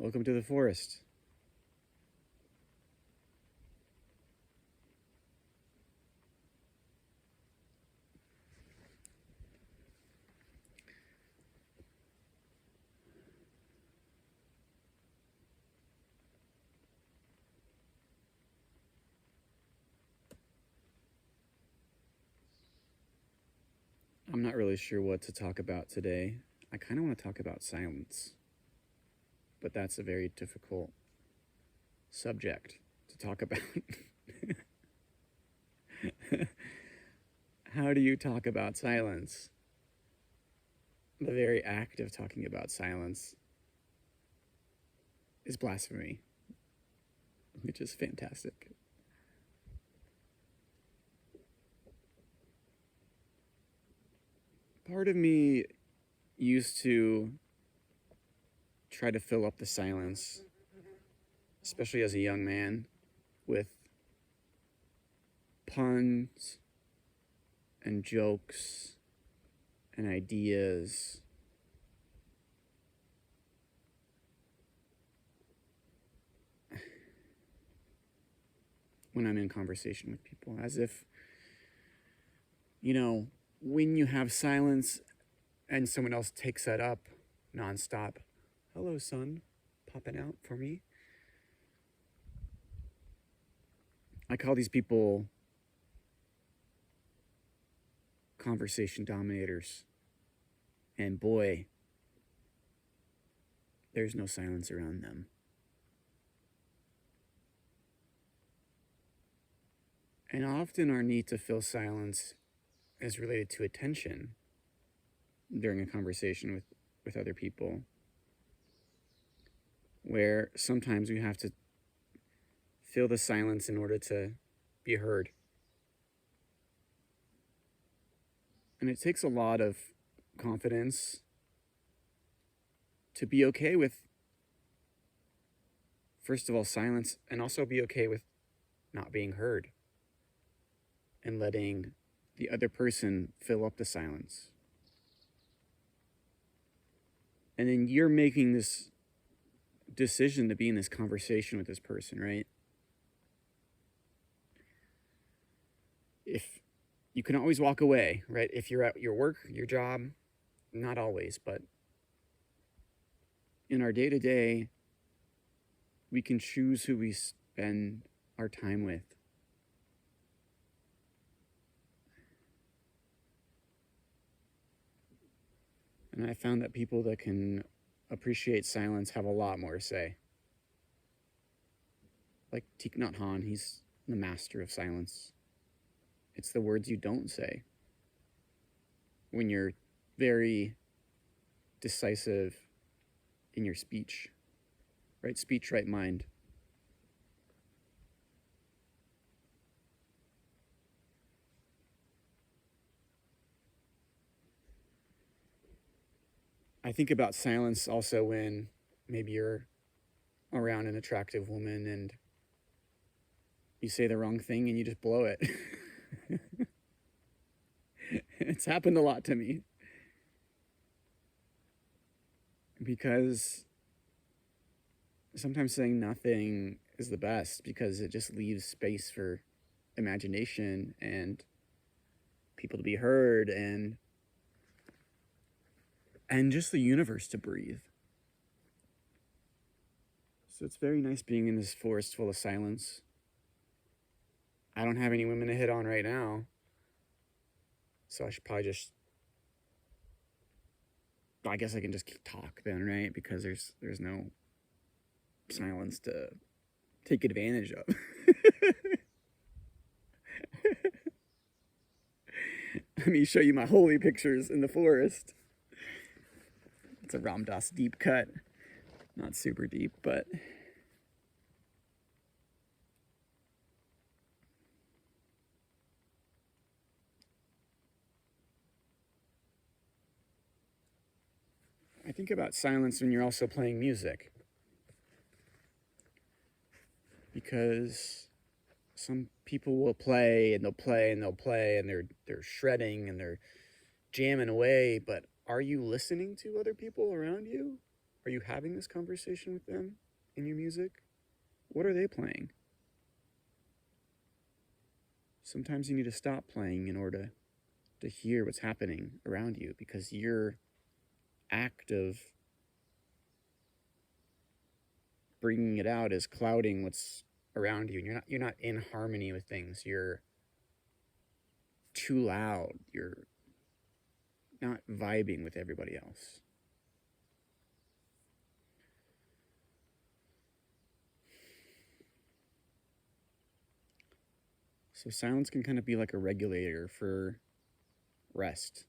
Welcome to the forest. I'm not really sure what to talk about today. I kind of want to talk about silence, but that's a very difficult subject to talk about. How do you talk about silence? The very act of talking about silence is blasphemy, which is fantastic. Part of me used to try to fill up the silence, especially as a young man, with puns and jokes and ideas. When I'm in conversation with people, as if, when you have silence and someone else takes that up nonstop. Hello, sun, popping out for me. I call these people conversation dominators. And boy, there's no silence around them. And often our need to fill silence is related to attention during a conversation with other people, where sometimes we have to fill the silence in order to be heard. And it takes a lot of confidence to be okay with, first of all, silence, and also be okay with not being heard and letting the other person fill up the silence. And then you're making this decision to be in this conversation with this person, right? If you can always walk away, right? If you're at your work, your job, not always, but in our day-to-day, we can choose who we spend our time with. And I found that people that can appreciate silence have a lot more to say. Like Thich Nhat Hanh, he's the master of silence. It's the words you don't say when you're very decisive in your speech. Right speech, right mind. I think about silence also when maybe you're around an attractive woman and you say the wrong thing and you just blow it. It's happened a lot to me. Because sometimes saying nothing is the best, because it just leaves space for imagination and people to be heard and just the universe to breathe. So it's very nice being in this forest full of silence. I don't have any women to hit on right now, so I should probably just, I guess I can just talk then, right? Because there's no silence to take advantage of. Let me show you my holy pictures in the forest. It's a Ram Dass deep cut. Not super deep, but I think about silence when you're also playing music. Because some people will play and they'll play and they'll play and they're shredding and they're jamming away, but are you listening to other people around you? Are you having this conversation with them in your music? What are they playing? Sometimes you need to stop playing in order to hear what's happening around you, because your act of bringing it out is clouding what's around you, and you're not in harmony with things. You're too loud. You're not vibing with everybody else. So silence can kind of be like a regulator for rest.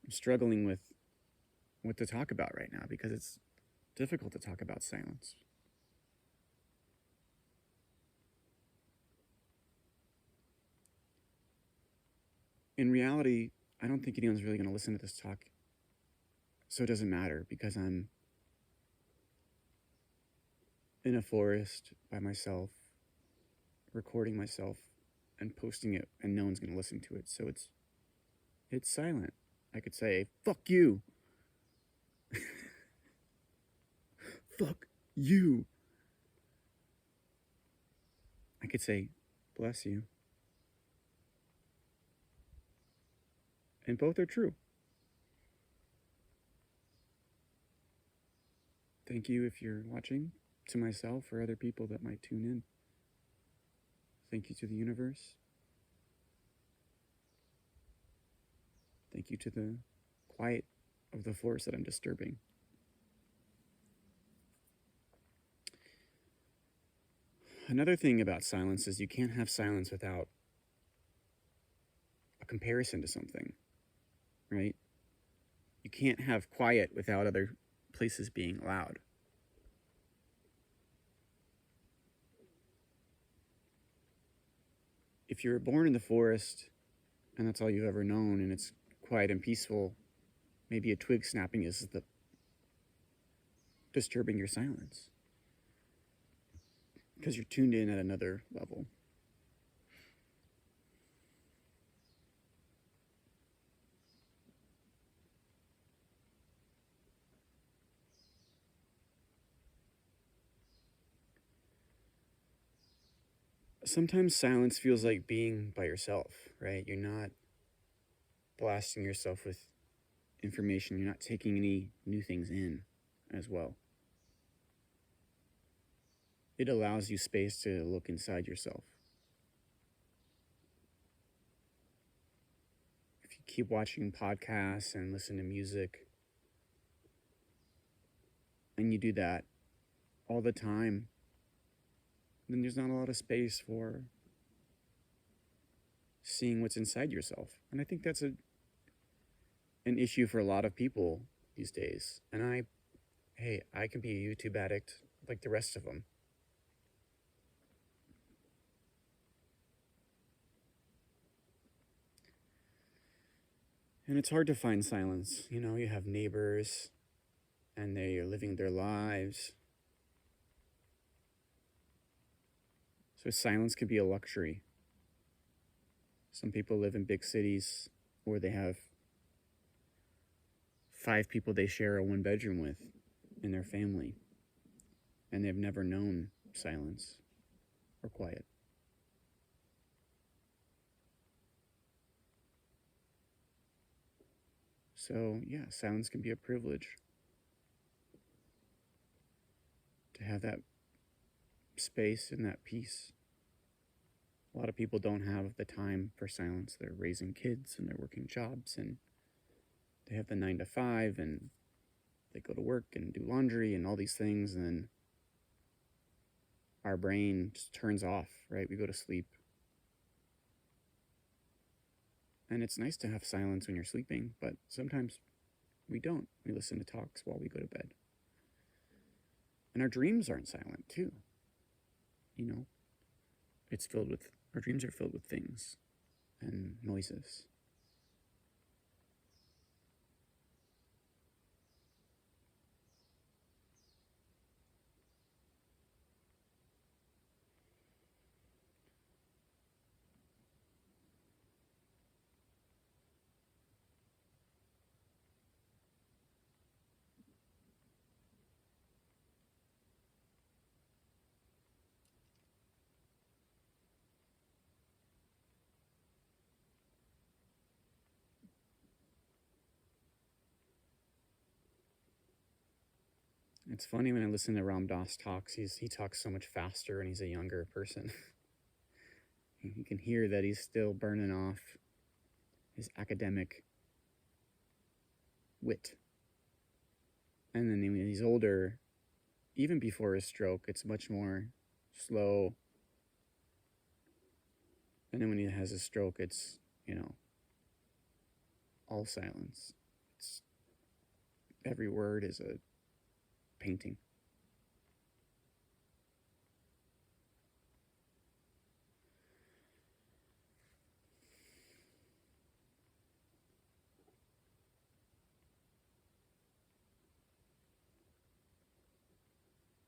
I'm struggling with what to talk about right now because it's difficult to talk about silence. In reality, I don't think anyone's really going to listen to this talk, so it doesn't matter, because I'm in a forest by myself, recording myself and posting it, and no one's going to listen to it, so it's silent. I could say, fuck you. Fuck you. I could say, bless you. And both are true. Thank you if you're watching, to myself or other people that might tune in. Thank you to the universe. Thank you to the quiet of the forest that I'm disturbing. Another thing about silence is you can't have silence without a comparison to something, right? You can't have quiet without other places being loud. If you're born in the forest and that's all you've ever known and it's quiet and peaceful, maybe a twig snapping is disturbing your silence because you're tuned in at another level. Sometimes silence feels like being by yourself, right? You're not blasting yourself with information. You're not taking any new things in as well. It allows you space to look inside yourself. If you keep watching podcasts and listen to music, and you do that all the time, then there's not a lot of space for seeing what's inside yourself. And I think that's an issue for a lot of people these days. And I can be a YouTube addict like the rest of them. And it's hard to find silence. You know, you have neighbors and they are living their lives. So silence can be a luxury. Some people live in big cities where they have 5 people they share a 1-bedroom with in their family, and they've never known silence or quiet. So yeah, silence can be a privilege. To have that space and that peace. A lot of people don't have the time for silence. They're raising kids and they're working jobs and they have the 9 to 5 and they go to work and do laundry and all these things, and then our brain just turns off, right? We go to sleep. And it's nice to have silence when you're sleeping, but sometimes we don't. We listen to talks while we go to bed. And our dreams aren't silent too. You know, our dreams are filled with things and noises. It's funny when I listen to Ram Dass talks, he talks so much faster and he's a younger person. You can hear that he's still burning off his academic wit. And then when he's older, even before his stroke, it's much more slow. And then when he has a stroke, it's, all silence. It's, every word is a painting.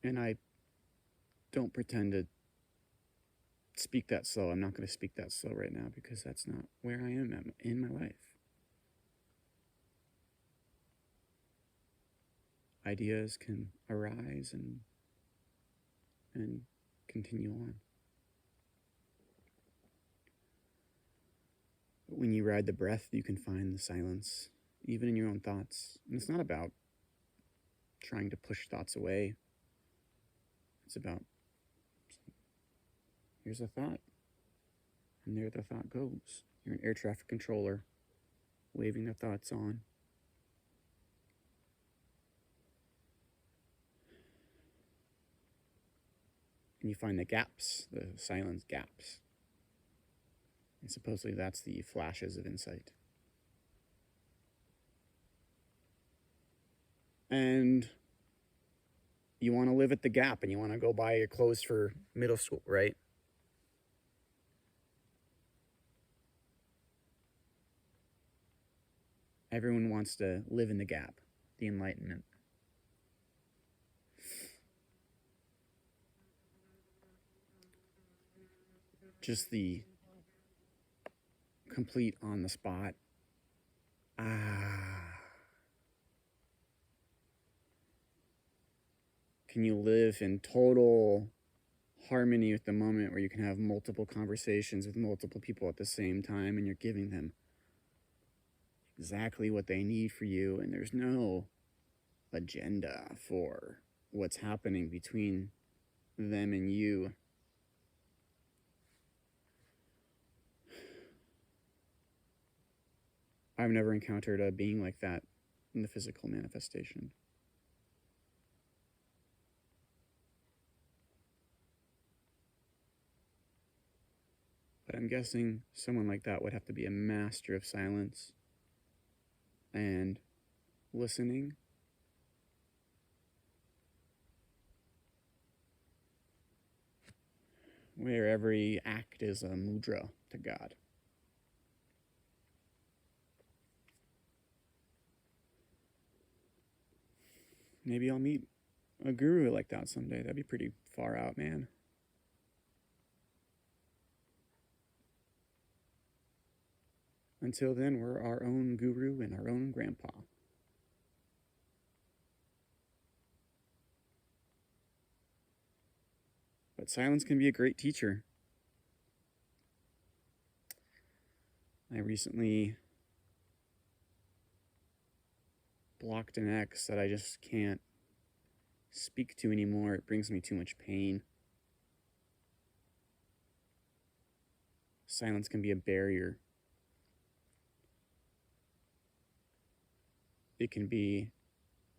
And I don't pretend to speak that slow. I'm not going to speak that slow right now because that's not where I am in my life. Ideas can arise and continue on. But when you ride the breath, you can find the silence, even in your own thoughts. And it's not about trying to push thoughts away. It's about, here's a thought, and there the thought goes. You're an air traffic controller, waving the thoughts on. And you find the gaps, the silence gaps. And supposedly that's the flashes of insight. And you want to live at the Gap and you want to go buy your clothes for middle school, right? Everyone wants to live in the Gap, the Enlightenment. Just the complete on the spot. Can you live in total harmony with the moment where you can have multiple conversations with multiple people at the same time and you're giving them exactly what they need for you and there's no agenda for what's happening between them and you? I've never encountered a being like that in the physical manifestation. But I'm guessing someone like that would have to be a master of silence and listening. Where every act is a mudra to God. Maybe I'll meet a guru like that someday. That'd be pretty far out, man. Until then, we're our own guru and our own grandpa. But silence can be a great teacher. I recently blocked an ex that I just can't speak to anymore. It brings me too much pain. Silence can be a barrier. It can be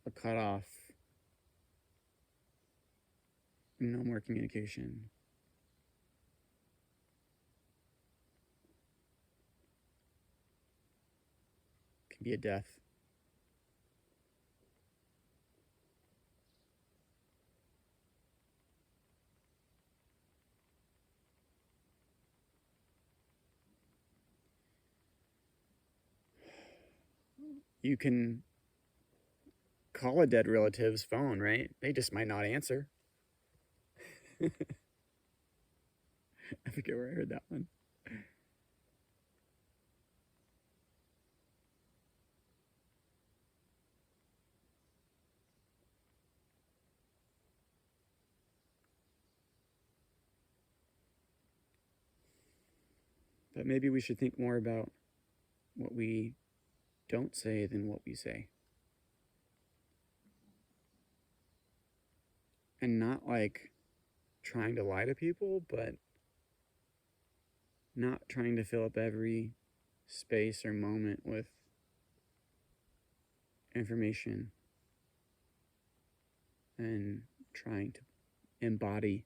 a cutoff. No more communication. It can be a death. You can call a dead relative's phone, right? They just might not answer. I forget where I heard that one. But maybe we should think more about what we don't say than what we say. And not like trying to lie to people, but not trying to fill up every space or moment with information, and trying to embody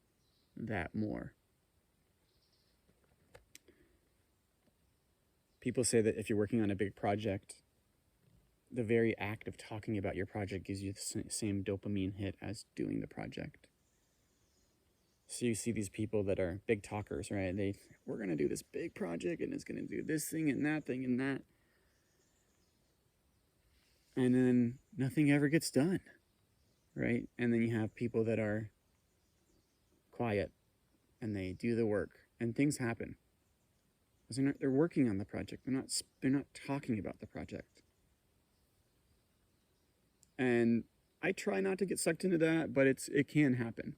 that more. People say that if you're working on a big project, the very act of talking about your project gives you the same dopamine hit as doing the project. So you see these people that are big talkers, right? We're going to do this big project and it's going to do this thing and that thing and that. And then nothing ever gets done, right? And then you have people that are quiet and they do the work and things happen. They're working on the project. They're not talking about the project. And I try not to get sucked into that, but it can happen.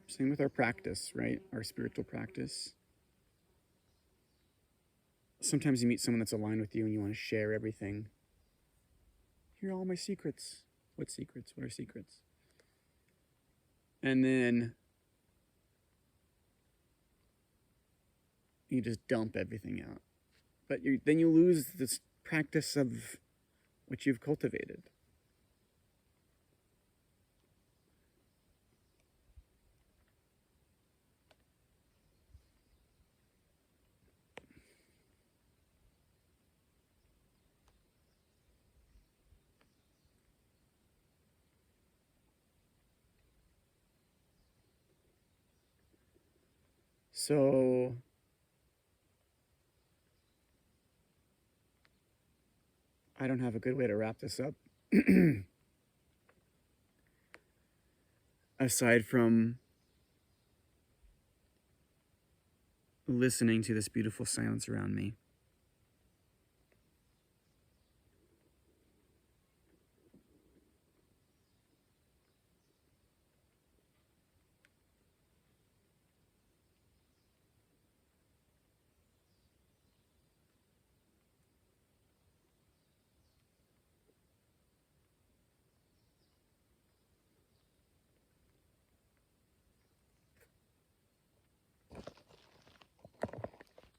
Same with our practice, right? Our spiritual practice. Sometimes you meet someone that's aligned with you and you want to share everything. Here are all my secrets. What secrets? What are secrets? And then you just dump everything out. But then you lose this practice of what you've cultivated. So I don't have a good way to wrap this up. Aside from listening to this beautiful silence around me.